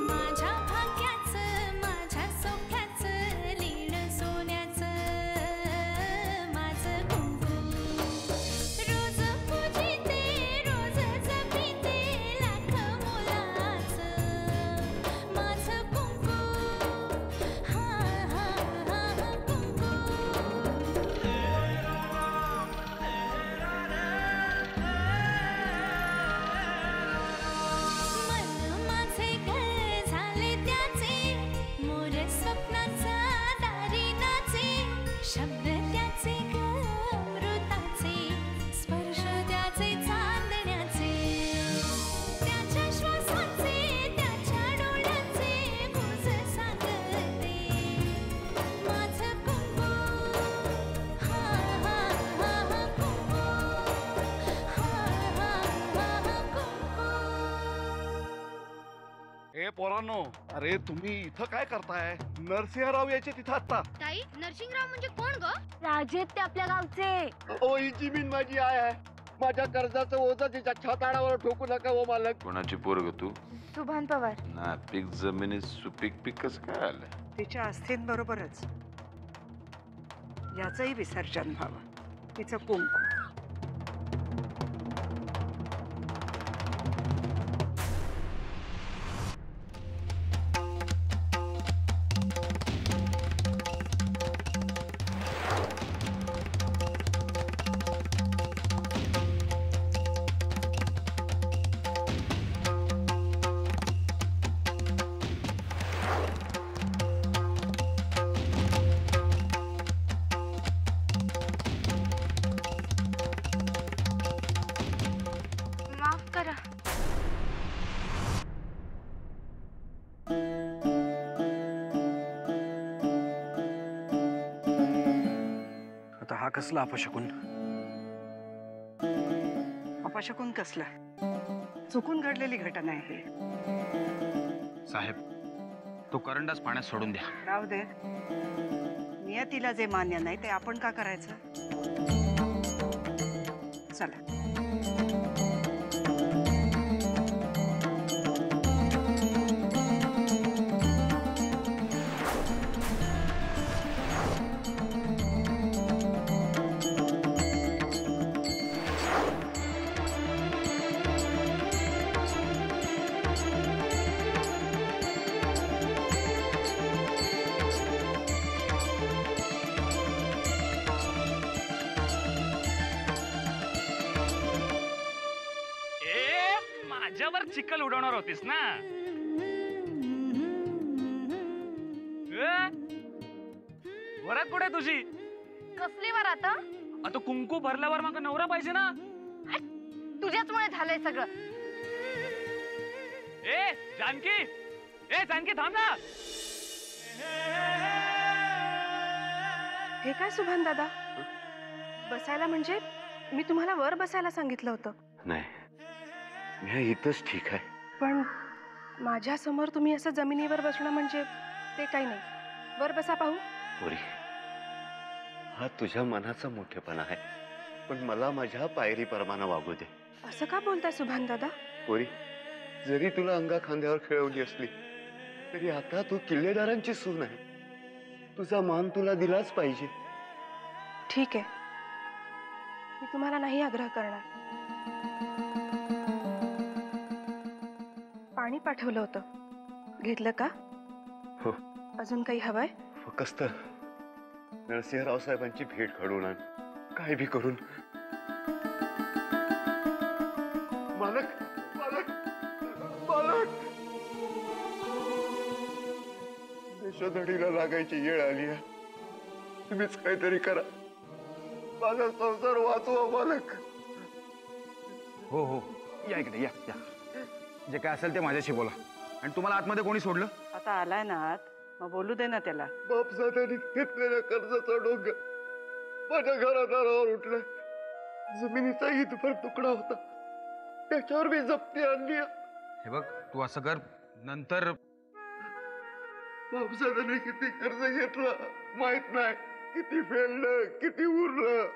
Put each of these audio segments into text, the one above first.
माझ्या भाग्याचं माझ्या सौख्याचं लीन सोन्याचं माझं कुंकू रोज पूजिते रोज जपिते लाख मोलाचं माझं कुंकू हा हा हा कुंकू मन माझे घर झाले त्याचे मोर स्वप्नाचा दारी नाचे शब्द त्याचे ग अमृताचे स्पर्श त्याचे चांदण्याचे त्याच्या श्वासाचे त्याच्या डोळ्याचे गुज सांगते माझं कुंकू हा हा हा कुंकू हा हा हा कुंकू ए पोरांनो, अरे तुम्ही इथं काय करताय? नरसिंहराव यायचे तिथं आता. ताई नरसिंगराव म्हणजे कोण ग? राजेत ते आपल्या गावचे. ओ ही जमीन माझी आहे. माझ्या कर्जाचं ओझं तिच्या छाताडावर ठोकू नका ओ मालक. कोणाची पोरग तू? सुभान पवार. नापीक जमिनीत सुपीक पीक कसं काय आलं? तिच्या अस्थींबरोबरच याचंही विसर्जन व्हावं. तिचं कुंकू. माफ करा. आता हा कसला अपशकुन? अपशकुन कसला? चुकून घडलेली घटना आहे. साहेब, तो करंडाच पाण्यात सोडून द्या. राहू दे. नियतीला जे मान्य नाही ते आपण का करायचं? चला. माझ्यावर चिखल उडवणार होतीस ना? वरात कुठे तुझी? कसली वर आता? आता कुंकू भरल्यावर मग नवरा पाहिजे ना? तुझ्याचमुळे झालंय सगळं. ए जानकी, ए जानकी थांब ना. हे काय सुभान दादा? बसायला म्हणजे मी तुम्हाला वर बसायला सांगितलं होतं. नाही, मी इथंच ठीक आहे. पण माझ्या समोर तुम्ही असं जमिनीवर बसणं म्हणजे ते काही नाही. वर बसा पाहू. पोरी, हा तुझ्या मनाचा मोठेपणा आहे, पण मला माझ्या पायरी परमाना वागू दे. असं का बोलताय सुभान दादा? पोरी, जरी तुला अंगा खांद्यावर खेळवली असली तरी आता तू किल्लेदारांची सून आहे. तुझा मान तुला दिलाच पाहिजे. ठीक आहे, मी तुम्हाला नाही आग्रह करणार. पाणी पाठवलं होतं, घेतलं का? हो. अजून काही हवंय? फक्त नरसिंहराव साहेबांची भेट घडवून आण, काय बी करून. मालक, मालक, मालक, देशोधडीला लागायची वेळ आली आहे. तुम्हीच काहीतरी करा, माझा संसार वाचवा मालक. हो हो, या इकडे या या. जे काय असेल ते माझ्याशी बोला. आणि तुम्हाला आतमध्ये कोणी सोडलं? आता आलाय ना आत, मग बोलू दे ना त्याला. बापसादानी घेतलेल्या कर्जाचा डोंगर माझ्या घरादारावर उठलाय. जमिनीचा ईदभर तुकडा होता, त्याच्यावर मी जप्ती आणली. हे बघ, तू असं कर, नंतर. बापसादाने किती कर्ज घेतलं माहित नाही, किती फेडलं, किती उरलं,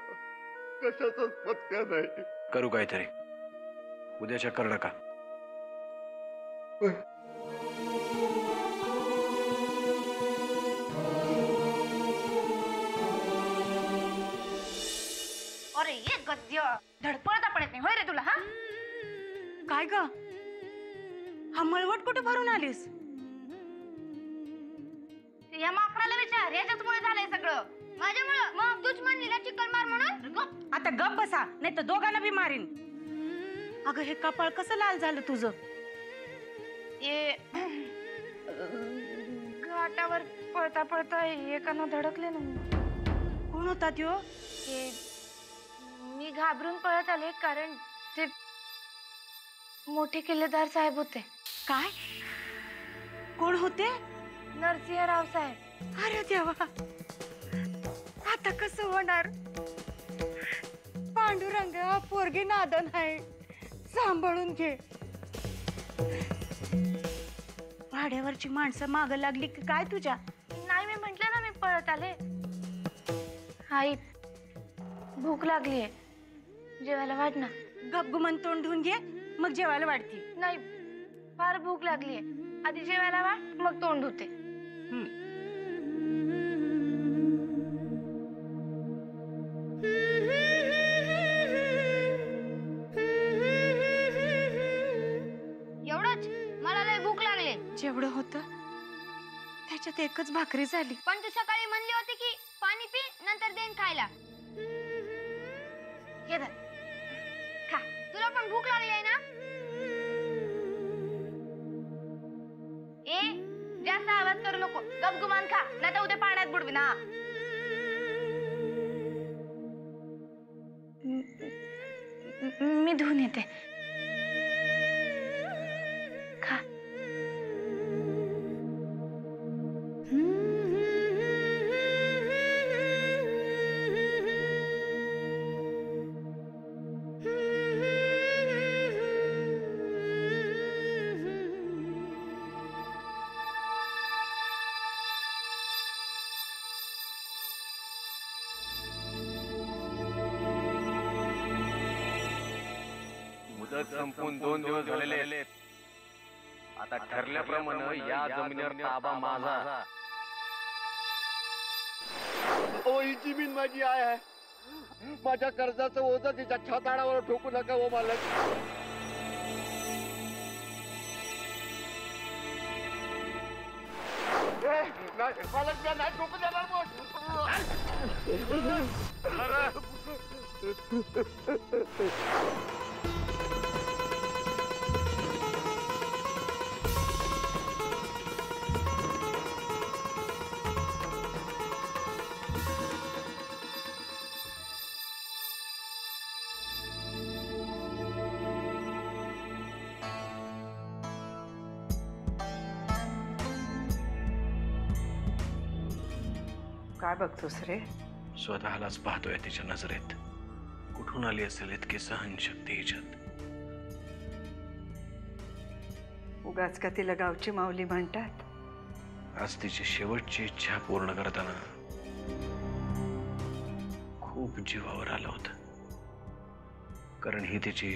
कशाचाच पत्त्या नाही. करू काहीतरी. उद्याच्या कर नका. अरे ये गद्य धडपडता पण येत नाही होय रे तुला. हा काय ग हा मळवट कुठे भरून आलीस? या माकडाला विचार, याच्याचमुळे झालंय सगळं. माझ्यामुळं. मग तूच म्हणलीला चिकन मार म्हणून. गप. आता गप बसा, नाही तर दोघांना बी मारीन. अगं हे कपाळ कसं लाल झालं तुझं? ये घाटावर पळता पळता एकानं धडकले ना. कोण होता त्यो? मी घाबरून पळत आले कारण ते मोठे किल्लेदार साहेब होते. काय? कोण होते? नरसिंहराव साहेब. अरे देवा, आता कसं होणार? पांडुरंग हा पोरगी नादन आहे, सांभाळून घे. भाड्यावरची माणसं माग लागली की काय तुझ्या? नाही, मी म्हंटल ना मी पळत आले. आई भूक लागलीये, जेवायला वाढ ना. गपगुमन तोंड धुवून घे, मग जेवायला वाढती. नाही, फार भूक लागलीये. आधी जेवायला वाढ, मग तोंड धुते. एवढंच? मला लय भूक लागली. जेवढं होतं त्याच्यात एकच भाकरी झाली. पण तू सकाळी म्हणली होती की पाणी पी, नंतर देईन खायला. हे धर, खा, तुला पण भूक लागली आहे ना? ए जास्त आवाज करू नको, गपगुमान खा, नाही तर उद्या पाण्यात बुडवी ना. मी धुवून येते. खा. मुदत संपून 2 दिवस झालेले आहेत. आता ठरल्याप्रमाणे या जमिनीवर ताबा माझा. ओ ही जमीन माझी आहे. माझ्या कर्जाचं ओझं तिच्या छाताडावर ठोकू नका ओ मालक. मालक मी नाही ठोकू देणार. काय बघतोस रे? स्वतःलाच पाहतोय तिच्या नजरेत. कुठून आली असेल इतकी सहनशक्ती हिच्यात? उगाच का तिला गावची माऊली म्हणतात? आज तिची शेवटची इच्छा पूर्ण करताना खूप जीवावर आलं होतं. कारण ही तिची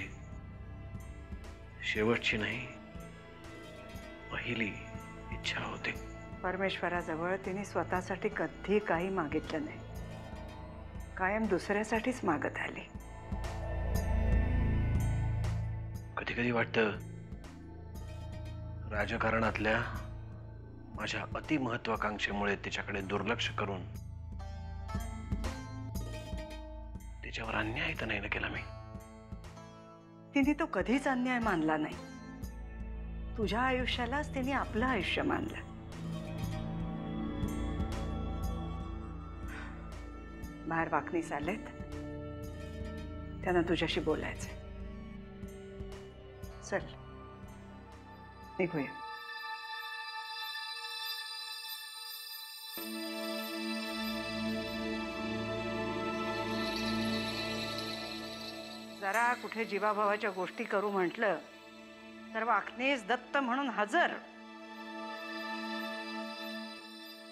शेवटची नाही, पहिली इच्छा होती. परमेश्वराजवळ तिने स्वतःसाठी कधी काही मागितलं नाही. कायम दुसऱ्यासाठीच मागत आली. कधी कधी वाटतं राजकारणातल्या माझ्या अतिमहत्वाकांक्षेमुळे तिच्याकडे दुर्लक्ष करून तिच्यावर अन्याय तर नाही ना केला मी. तिने तो कधीच अन्याय मानला नाही. तुझ्या आयुष्यालाच तिने आपलं आयुष्य मानलं. बाहेर वाकणीस आलेत, त्यांना तुझ्याशी बोलायचंय. चल निघूया. जरा कुठे जीवाभावाच्या गोष्टी करू म्हटलं तर वाकणीस दत्त म्हणून हजर.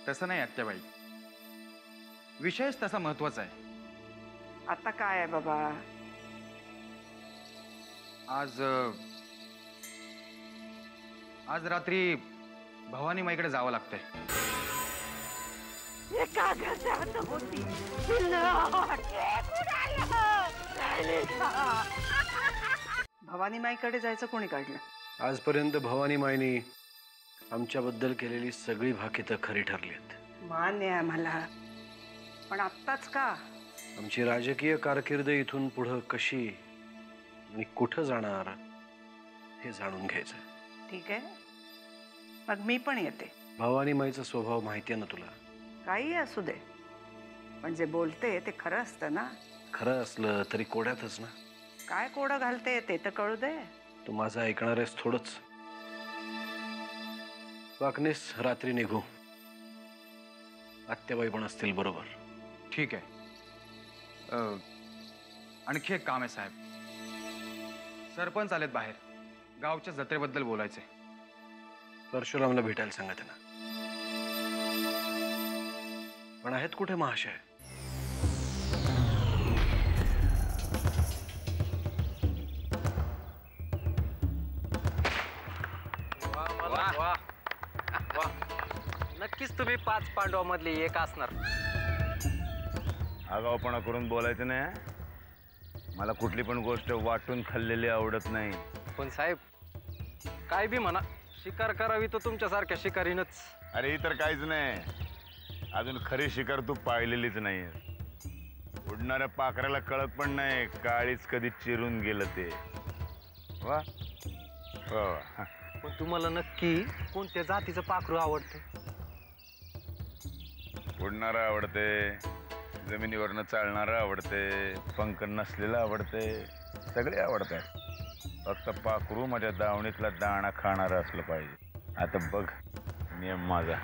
तसं नाही आत्याबाई, विषयच तसा महत्वाचा आहे. आता काय आहे बाबा? आज रात्री भवानी माईकडे जावं लागतंय. भवानी माईकडे जायचं कोणी काढलं? आजपर्यंत भवानी माईनी आमच्याबद्दल केलेली सगळी भाकितं खरी ठरली आहेत. मान्य आहे मला, पण आत्ताच का? आमची राजकीय कारकीर्द इथून पुढं कशी आणि कुठं जाणार हे जाणून घ्यायचं. ठीक आहे, मग मी पण येते. भवानी माईचा स्वभाव माहिती आहे ना तुला. काही असू दे, पण जे बोलते ते खरं असतं ना. खरं असलं तरी कोड्यातच ना. काय कोडं घालते ते तर कळू दे. तू माझं ऐकणार आहेस थोडंच. वाकणीस रात्री निघू. आत्याबाई पण असतील बरोबर. ठीक आहे. आणखी एक काम आहे साहेब. सरपंच आलेत बाहेर, गावच्या जत्रेबद्दल बोलायचे. परशुरामला भेटायला सांगा त्यांना. पण आहेत कुठे महाशय? नक्कीच तुम्ही 5 पांडवांमधले एक असणार. आगाऊपणा करून बोलायचं नाही. मला कुठली पण गोष्ट वाटून खाल्लेली आवडत नाही. पण साहेब, काय बी म्हणा, शिकार करावी तर तुमच्यासारख्या शिकारीनच. अरे इतर काहीच नाही. अजून खरी शिकार तू पाहिलेलीच नाही. उडणाऱ्या पाखराला कळत पण नाही काळीच कधी चिरून गेलं ते. वा वा. पण तुम्हाला नक्की कोणत्या जातीचं पाखरू आवडतं? उडणारं आवडते, जमिनीवरनं चालणारं आवडते, पंख नसलेलं आवडते, सगळे आवडतात. फक्त पाखरू माझ्या दावणीतला दाणा खाणारं असलं पाहिजे. आता बघ नियम माझा.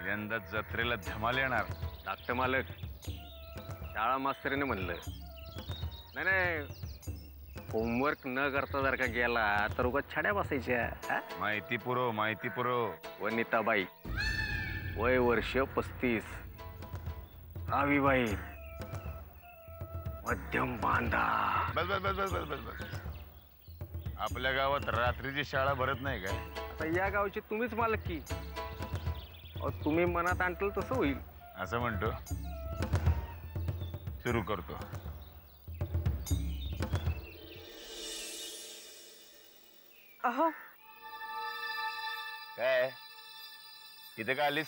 यंदा जत्रेला धमाल येणार. धाकटं मालक, शाळा मास्तरीने म्हणलं नाही, होमवर्क न करता जर का गेला तर उगाच छड्या बसायच्या. माहिती पुरव. वनिताबाई, वय वर्ष 35. रावीबाई, मध्यम बांधा. बस बस बस बस बस बस बस. आपल्या गावात रात्रीची शाळा भरत नाही काय? आता या गावची तुम्हीच मालक की. तुम्ही मनात आणलं तसं होईल. असं म्हणतो. सुरू करतो. अहो, काय इथे का आलीस?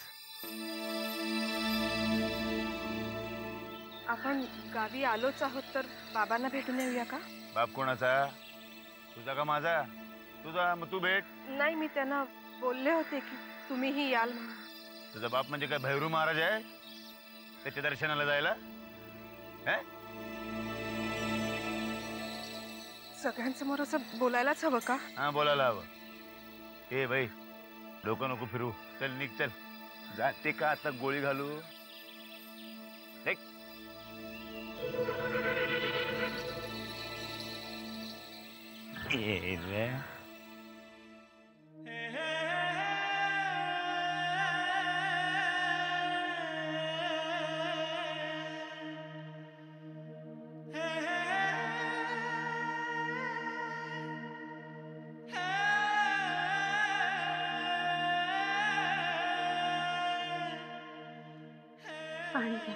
आपण गावी आलोच आहोत तर बाबांना भेटून येऊया का? बाप कोणाचा? तुझा का माझा? तुझा. मग तू भेट. नाही, मी त्यांना बोलले होते की तुम्हीही याल म्हणून. तुझा बाप म्हणजे काय भैरू महाराज आहे त्याच्या दर्शनाला जायला? सगळ्यांसमोर असं बोलायलाच हवं का? हा, बोलायला हवं. ए भाई, डोकं नको फिरू. चल निघ, चल. जाते का आता गोळी घालू? पाणी घ्या.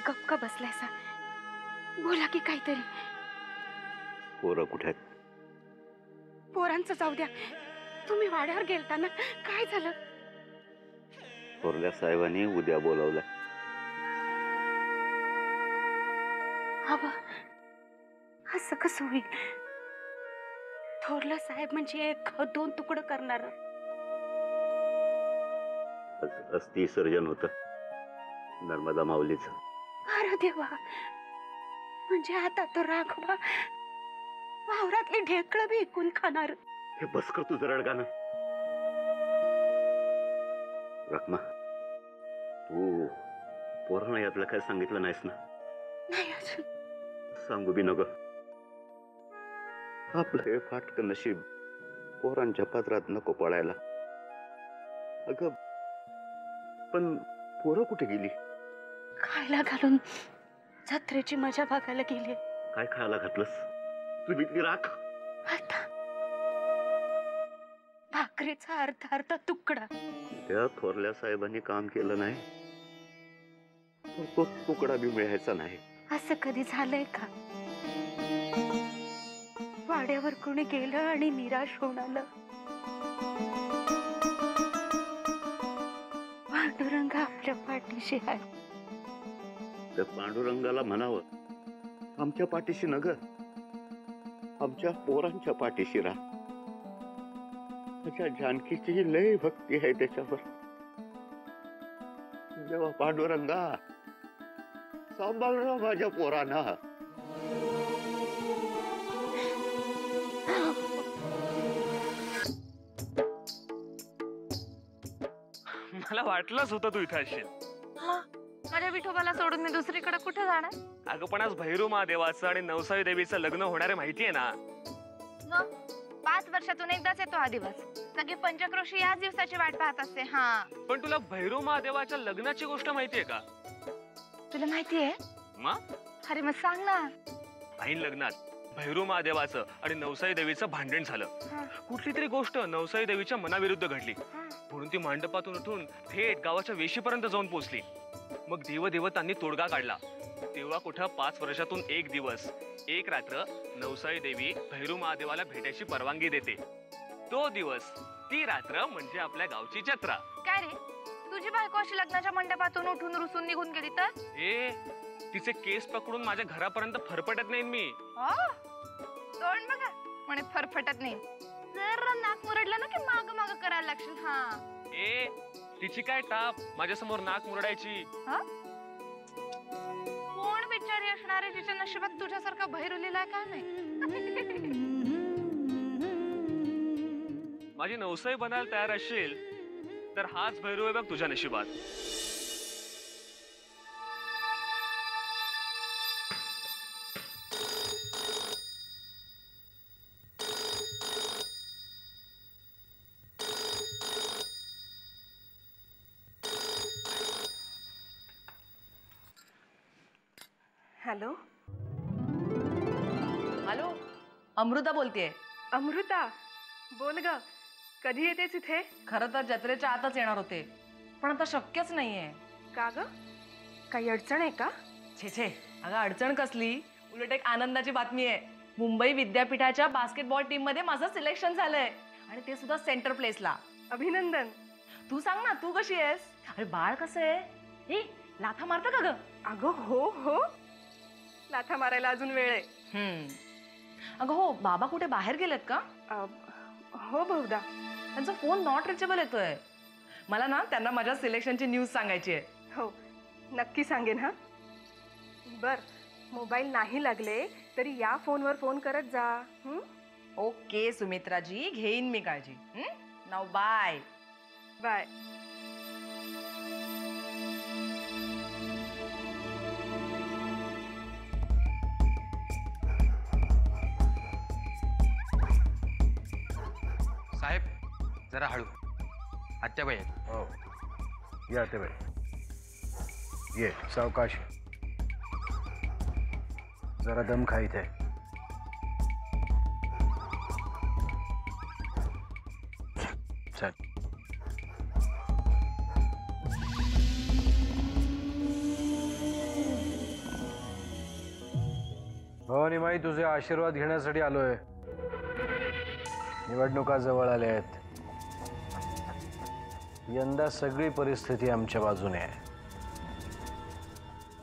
गप्पा बसलायसा, बोला की काहीतरी. पोरं कुठे आहेत? पोरांचं जाऊ द्या, तुम्ही वाड्यावर गेलता ना, काय झालं? थोरल्या साहेबांनी उद्या बोलावलं. अबा, असं कसं होईल? थोरला साहेब म्हणजे 1-2 तुकडं करणार. अस्थि सर्जन होतं नर्मदा माऊलीचं. अरे देवा, म्हणजे आता तो राघवा वावरातली ढेकळं बी ऐकून खाणार. हे बस कर तुझं रडगाणं. रखमा, तू पोरांना यातलं काय सांगितलं नाहीस ना? नाही अजून. सांगू बी नको. आपलं हे फाटकं नशीब पोरांच्या पदरात नको पडायला. अगं पण पोरं कुठे गेली? खायला घालून जत्रेची मजा बघायला गेली. काय खायला घातलंस? तुम्ही ती राख. आता भाकरीचा अर्धा तुकडा. त्या थोरल्या साहेबांनी काम केलं नाही तर तो तुकडा बी मिळायचा नाही. असं कधी झालंय का? वाड्यावर कोणी गेलं आणि निराश होऊन आलं. पांडुरंग आपल्या पाठीशी आहे. त्या पांडुरंगाला म्हणावं, आमच्या पाठीशी नग, आमच्या पोरांच्या पाठीशी राहा. माझ्या जानकीची लय भक्ती आहे त्याच्यावर. जेव्हा पांडुरंगा सांभाळणं माझ्या पोरांना. मला वाटलंच होतं तू इथं असशील. माझ्या विठोबाला सोडून मी दुसरीकडे कुठे जाणार? अगं पण आज भैरू महादेवाचं आणि नवसाई देवीचं लग्न होणार आहे माहितीये ना? 5 वर्षातून एकदाच येतो हा दिवस. सगळे पंचक्रोशी याच दिवसाची वाट पाहत असते. हा, पण तुला भैरू महादेवाच्या लग्नाची गोष्ट माहितीये का? तुला माहितीये? मग अरे मग सांग ना. ऐन लग्नात भैरू महादेवाचं आणि नवसाई देवीचं भांडण झालं. कुठली तरी गोष्ट नवसाई देवीच्या मनाविरुद्ध घडली म्हणून ती मंडपातून उठून थेट गावाच्या वेशीपर्यंत जाऊन पोहोचली. मग देवदेवतांनी तोडगा काढला. तेव्हा कुठं 5 वर्षातून एक दिवस, एक रात्र नवसाई देवी भैरू महादेवाला भेटायची परवानगी देते. तो दिवस, ती रात्र म्हणजे आपल्या गावची जत्रा. काय रे, तुझी बायको अशी लग्नाच्या मंडपातून उठून रुसून निघून गेली तर? तिचे केस पकडून माझ्या घरापर्यंत फरफटत नाही मी. तोंड बघा म्हणे फरफटत नाही. जर नाक मुरडलं ना की माग माग करायला लागशील. हा, तिची काय टाप माझ्या समोर नाक मुरडायची. कोण बिचारी असणारे तिच्या नशिबात तुझ्यासारखा भैरुलीला काय नाही. माझी नवसाई बनायला तयार असशील तर हाच भैरू आहे बघ तुझ्या नशिबात. हॅलो हॅलो, अमृता बोलतेय. अमृता बोल ग, कधी येतेस इथे? खरं तर जत्रेच्या आतच येणार होते पण आता शक्यच नाहीये. का ग, काही अडचण आहे का? छे छे, अगं अडचण कसली, उलट एक आनंदाची बातमी आहे. मुंबई विद्यापीठाच्या बास्केटबॉल टीम मध्ये माझं सिलेक्शन झालंय आणि ते सुद्धा सेंटर प्लेसला. अभिनंदन. तू सांग ना, तू कशी आहेस? अरे बाळ कसं आहे? लाथा मारतं का ग? अगं हो हो, लाथा मारायला अजून वेळ आहे. अगं हो, बाबा कुठे बाहेर गेलेत का? हो बहुधा. त्यांचा फोन नॉट रिचेबल येतोय. मला ना त्यांना माझ्या सिलेक्शनची न्यूज सांगायची आहे. हो नक्की सांगेन. हा बर, मोबाईल नाही लागले तरी या फोनवर फोन करत जा. ओके सुमित्राजी, घेईन मी काळजी. नाव बाय बाय. साहेब जरा हळू. आत्याबाई आहेत. हो या आत्याबाई, ये सावकाश. जरा दम खा इथे. चल. हो निमाई, तुझे आशीर्वाद घेण्यासाठी आलोय. निवडणुका जवळ आल्या आहेत. यंदा सगळी परिस्थिती आमच्या बाजूने आहे.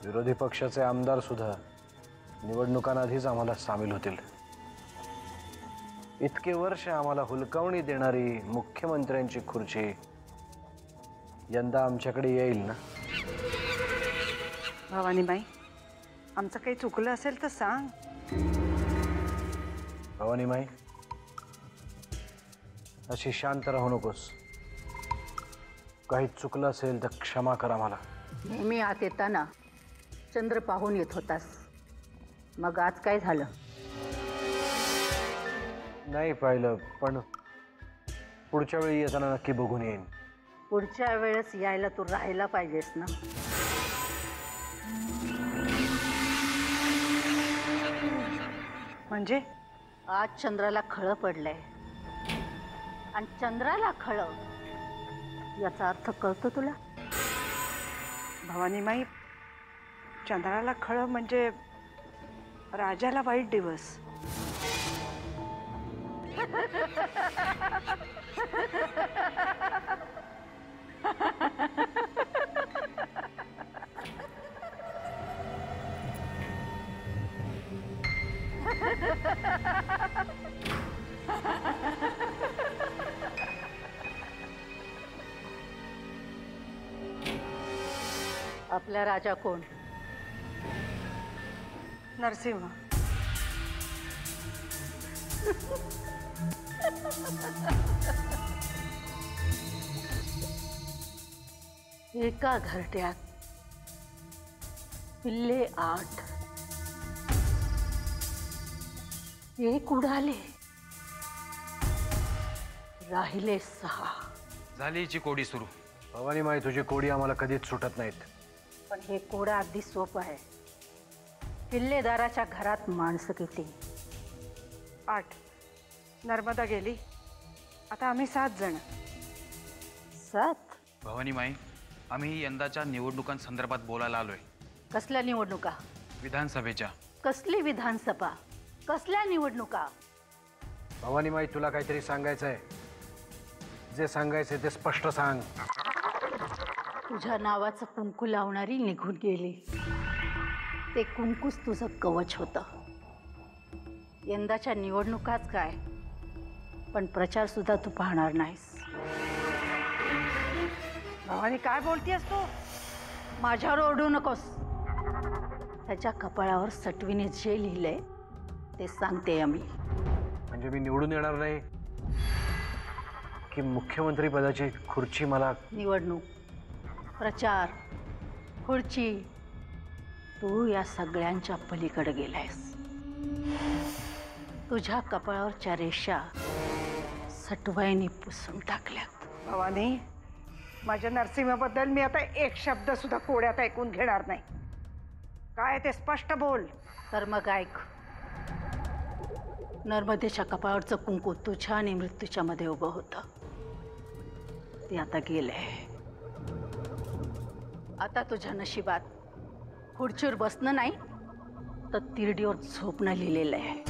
विरोधी पक्षाचे आमदार सुद्धा निवडणुकांआधीच आम्हाला सामील होतील. इतके वर्ष आम्हाला हुलकावणी देणारी मुख्यमंत्र्यांची खुर्ची यंदा आमच्याकडे येईल ना? भवानीबाई, आमचं काही चुकलं असेल तर सांग. भवानीबाई, अशी शांत राहू नकोस. काही चुकलं असेल तर क्षमा करा मला. नेहमी आत येताना चंद्र पाहून येत होतास, मग आज काय झालं? नाही पाहिलं, पण पुढच्या वेळी येताना नक्की बघून येईन. पुढच्या वेळेस यायला तू राहायला पाहिजेस ना. म्हणजे आज चंद्राला खळं पडलंय, आणि चंद्राला खळं याचा अर्थ कळतो तुला? भवानीबाई, चंद्राला खळं म्हणजे राजाला वाईट दिवस. आपला राजा कोण? नरसिंह. एका घरट्यात पिल्ले 8, एक उडाले, राहिले 6. झाली हिची कोडी सुरू. भवानीबाई, तुझी कोडी आम्हाला कधीच सुटत नाहीत. पण हे कोडं अगदी सोपं आहे. किल्लेदाराच्या घरात माणसं किती? 8. नर्मदा गेली, आता आम्ही 7 जण. 7? भवानीबाई, आम्ही यंदाच्या निवडणुकांसंदर्भात बोलायला आलोय. कसल्या निवडणुका? विधानसभेच्या. कसली विधानसभा? कसल्या निवडणुका? भवानीबाई, तुला काहीतरी सांगायचंय? जे सांगायचंय ते स्पष्ट सांग. तुझ्या नावाचं कुंकू लावणारी निघून गेली. ते कुंकूच तुझं कवच होतं. यंदाच्या निवडणुकाच काय, पण प्रचार सुद्धा तू पाहणार नाहीस. भवानी, काय बोलतेस तू? माझ्यावर ओरडू नकोस. त्याच्या कपाळावर सटवीने जे लिहिलंय ते सांगते आम्ही. म्हणजे मी निवडून येणार नाही की मुख्यमंत्री पदाची खुर्ची मला? निवडणूक, प्रचार, खुर्ची, तू या सगळ्यांच्या पलीकडे गेलायस. तुझ्या कपाळावरच्या रेषा सटवाईने पुसून टाकल्यात. भवानी, माझ्या नरसिंहाबद्दल मी आता एक शब्द सुद्धा कोड्यात ऐकून घेणार नाही. काय ते स्पष्ट बोल. तर मग ऐक. नर्मदेच्या कपाळावरचं कुंकू तुझ्या आणि मृत्यूच्या मध्ये उभं होतं. ते आता गेलंय. आता तुझ्या नशिबात खुर्चीवर बसणं नाही तर तिरडीवर झोपणं लिहिलेलं आहे.